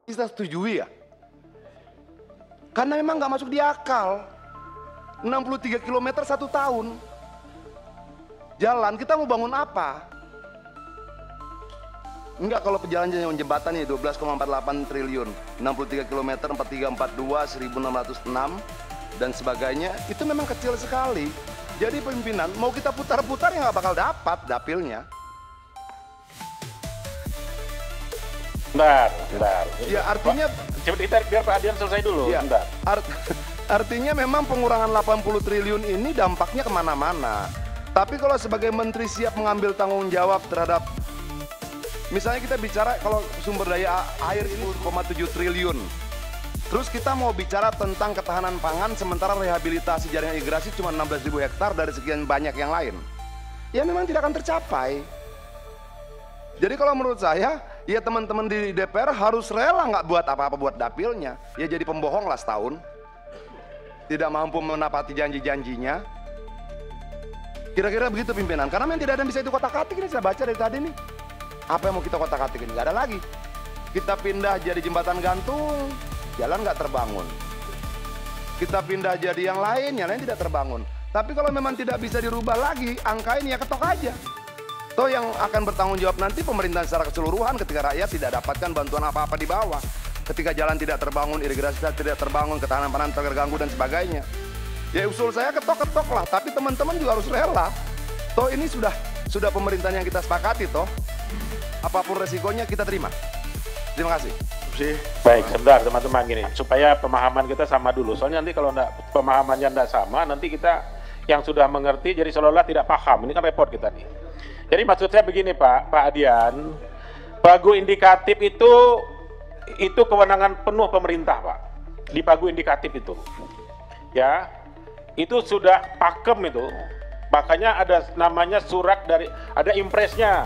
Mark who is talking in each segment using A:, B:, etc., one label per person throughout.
A: kita setujui ya? Karena memang nggak masuk di akal. 63 km 1 tahun. Jalan, kita mau bangun apa? Enggak, kalau jalan jembatan ini 12,48 triliun, 63 km, 4342, 1606 dan sebagainya, itu memang kecil sekali. Jadi pimpinan, mau kita putar-putar ya nggak bakal dapat dapilnya.
B: Bentar.
A: Ya artinya,
B: Coba kita biar Pak Adian selesai dulu.
A: ya,
B: Bentar.
A: artinya memang pengurangan 80 triliun ini dampaknya kemana-mana. Tapi kalau sebagai menteri siap mengambil tanggung jawab terhadap, misalnya kita bicara kalau sumber daya air ini 1,7 triliun. Terus kita mau bicara tentang ketahanan pangan sementara rehabilitasi jaringan irigasi cuma 16.000 hektar dari sekian banyak yang lain. Ya memang tidak akan tercapai. Jadi kalau menurut saya, ya teman-teman di DPR harus rela nggak buat apa-apa buat dapilnya. Ya jadi pembohong lah setahun. Tidak mampu menepati janji-janjinya. Kira-kira begitu pimpinan. Karena memang tidak ada yang bisa dikotak-katik ini, saya baca dari tadi nih. Apa yang mau kita kotak-katik ini? Nggak ada lagi. Kita pindah jadi jembatan gantung, jalan nggak terbangun. Kita pindah jadi yang lain tidak terbangun. Tapi kalau memang tidak bisa dirubah lagi, angka ini ya ketok aja. Toh yang akan bertanggung jawab nanti pemerintahan secara keseluruhan ketika rakyat tidak dapatkan bantuan apa-apa di bawah. Ketika jalan tidak terbangun, irigasi tidak terbangun, ketahanan pangan terganggu dan sebagainya. Ya usul saya ketok-ketok lah, tapi teman-teman juga harus rela. Toh ini sudah pemerintahan yang kita sepakati toh. Apapun resikonya kita terima. Terima kasih.
B: Baik, sebentar teman-teman gini, supaya pemahaman kita sama dulu. Soalnya nanti kalau pemahamannya tidak sama, nanti kita yang sudah mengerti jadi seolah-olah tidak paham. Ini kan repot kita nih. Jadi maksud saya begini Pak Adian, pagu indikatif itu kewenangan penuh pemerintah Pak. Di pagu indikatif itu, ya, itu sudah pakem itu. Makanya ada namanya surat dari, ada impresnya.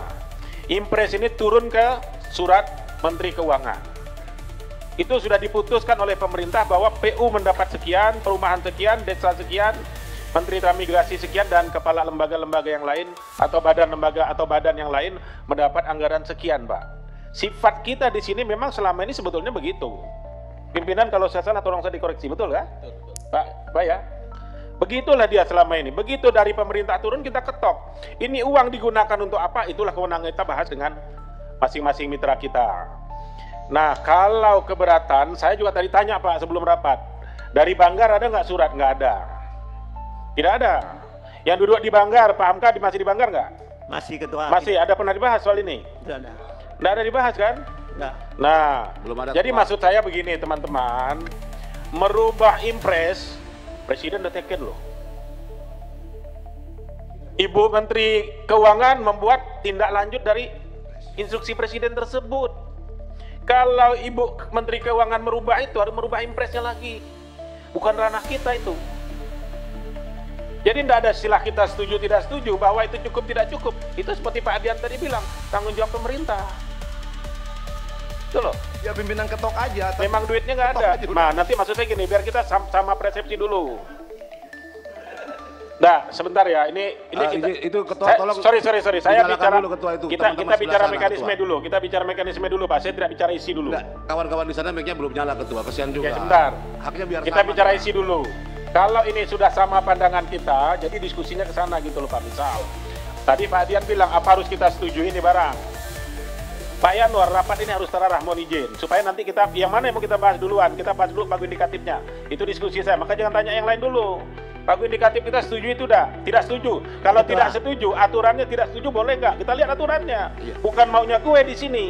B: Impres ini turun ke surat Menteri Keuangan. Itu sudah diputuskan oleh pemerintah bahwa PU mendapat sekian, perumahan sekian, desa sekian, Menteri Transmigrasi sekian, dan kepala lembaga-lembaga yang lain atau badan lembaga atau badan yang lain mendapat anggaran sekian, Pak. Sifat kita di sini memang selama ini sebetulnya begitu. Pimpinan kalau saya salah tolong saya dikoreksi, betul ya? Pak ya? Begitulah dia selama ini. Begitu dari pemerintah turun kita ketok. Ini uang digunakan untuk apa? Itulah kewenangan kita bahas dengan masing-masing mitra kita. Nah, kalau keberatan, saya juga tadi tanya Pak sebelum rapat. Dari Banggar ada nggak surat? Nggak ada. Tidak ada. Yang duduk di Banggar, Pak Hamka masih di Banggar nggak?
C: Masih ketua.
B: Masih. Ada pernah dibahas soal ini?
C: Tidak ada.
B: Nggak ada dibahas kan?
C: Nggak.
B: Nah,
A: Belum ada
B: jadi
A: ketua.
B: maksud saya begini teman-teman, merubah impres, Presiden udah teken loh. Ibu Menteri Keuangan membuat tindak lanjut dari instruksi Presiden tersebut. Kalau Ibu Menteri Keuangan merubah itu, harus merubah impresnya lagi. Bukan ranah kita itu. Jadi tidak ada istilah kita setuju tidak setuju bahwa itu cukup tidak cukup. Itu seperti Pak Adian tadi bilang, tanggung jawab pemerintah. Itu loh.
A: Ya pimpinan ketok aja.
B: Memang duitnya nggak ada. Nah nanti maksudnya gini, biar kita sama persepsi dulu. Nah sebentar ya, ini kita,
A: itu ketua tolong.
B: sorry, saya bicara
A: dulu ketua itu,
B: kita
A: teman-teman
B: bicara
A: sebelah sana,
B: mekanisme
A: ketua.
B: dulu. Kita bicara mekanisme dulu Pak. Saya tidak bicara isi dulu.
A: Kawan-kawan di sana mic-nya belum nyala ketua, kesian juga.
B: Ya sebentar.
A: Haknya biar
B: Kita
A: sama.
B: bicara isi dulu. Kalau ini sudah sama pandangan kita, jadi diskusinya ke sana gitu loh Pak. Misal, tadi Pak Adian bilang apa harus kita setuju ini barang. Pak Yanwar, rapat ini harus terarah, mohon izin. Supaya nanti kita, yang mana yang mau kita bahas duluan, kita bahas dulu pagu indikatifnya. Itu diskusi saya, maka jangan tanya yang lain dulu. Pagu indikatif kita setuju itu dah, tidak setuju. Kalau tidak setuju, aturannya tidak setuju boleh nggak? Kita lihat aturannya. Bukan maunya gue di sini.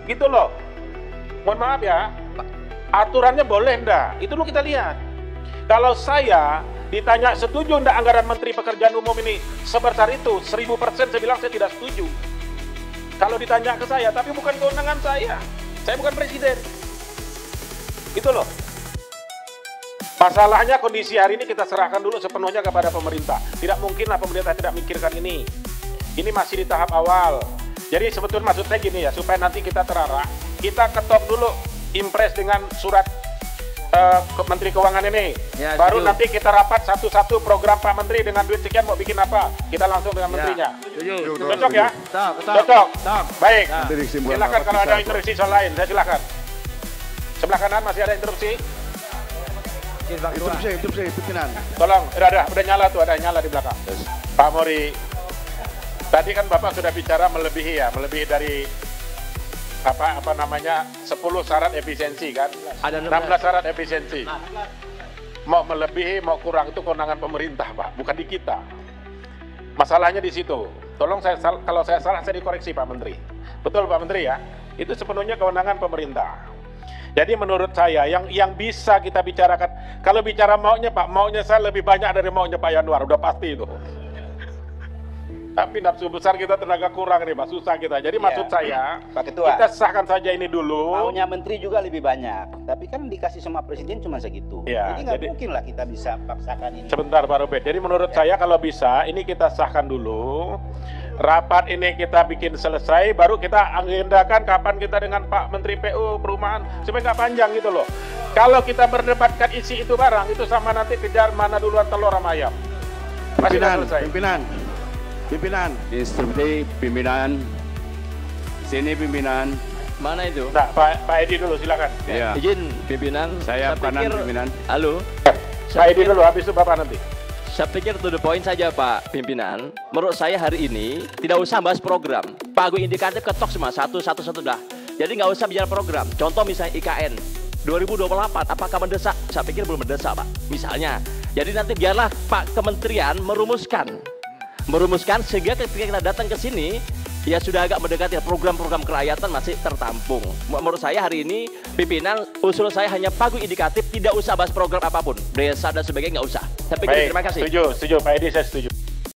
B: Gitu loh. Mohon maaf ya, aturannya boleh enggak? Itu dulu kita lihat. Kalau saya ditanya setuju enggak anggaran Menteri Pekerjaan Umum ini sebesar itu, 1000% saya bilang saya tidak setuju. Kalau ditanya ke saya, tapi bukan kewenangan saya bukan presiden. Itu loh. Masalahnya kondisi hari ini kita serahkan dulu sepenuhnya kepada pemerintah. Tidak mungkinlah pemerintah tidak mikirkan ini. Ini masih di tahap awal. Jadi sebetulnya maksudnya gini ya, supaya nanti kita terarah, kita ketok dulu impres dengan surat Menteri Keuangan ini. Ya, baru nanti kita rapat satu-satu program Pak Menteri dengan duit sekian mau bikin apa. Kita langsung dengan menterinya. Cocok ya? Cocok. Baik. Silakan kalau ada intervensi soal lain, saya silakan. Sebelah kanan masih ada interupsi.
A: Interupsi, pimpinan.
B: Tolong, udah nyala tuh, ada nyala di belakang. Pak Mori, tadi kan Bapak sudah bicara melebihi dari apa namanya 10 syarat efisiensi kan? Ada 16 syarat efisiensi. Mau melebihi, mau kurang itu kewenangan pemerintah, Pak, bukan di kita. Masalahnya di situ. Tolong kalau saya salah saya dikoreksi Pak Menteri. Betul Pak Menteri ya? Itu sepenuhnya kewenangan pemerintah. Jadi menurut saya yang bisa kita bicarakan, kalau bicara maunya Pak, maunya saya lebih banyak dari maunya Pak Yanwar, udah pasti itu. Tapi nafsu besar kita tenaga kurang nih Pak, susah kita. Jadi maksud saya,
C: Pak Ketua,
B: kita sahkan saja ini dulu.
C: maunya menteri juga lebih banyak, tapi kan dikasih sama presiden cuma segitu.
B: Ya,
C: jadi nggak mungkin lah kita bisa paksakan ini.
B: Sebentar Pak Robert, jadi menurut saya kalau bisa, ini kita sahkan dulu. Rapat ini kita bikin selesai, baru kita agendakan kapan kita dengan Pak Menteri PU Perumahan, supaya nggak panjang gitu loh. Kalau kita berdebatkan isi itu barang, itu sama nanti kejar mana duluan telur sama ayam. Masih nggak selesai.
D: Pimpinan, instruksi pimpinan, sini pimpinan.
E: Mana itu?
B: Nah, Pak Edi dulu silakan.
D: Ya.
E: Izin pimpinan.
D: Saya kanan
E: pikir,
D: pimpinan.
E: Halo.
B: Pak Edi dulu, habis itu Bapak nanti.
E: Saya pikir to the point saja Pak Pimpinan. Menurut saya hari ini tidak usah bahas program. Pagu indikatif ketok semua satu dah. Jadi nggak usah bicara program. Contoh misalnya IKN 2024 apakah mendesak? Saya pikir belum mendesak Pak. Misalnya. Jadi nanti biarlah Pak Kementerian merumuskan sehingga ketika kita datang ke sini ya sudah agak mendekati program-program kerakyatan masih tertampung. Menurut saya hari ini pimpinan usul saya hanya pagu indikatif, tidak usah bahas program apapun, desa dan sebagainya nggak usah. Saya pikir terima kasih.
B: Setuju Pak Edi, saya setuju.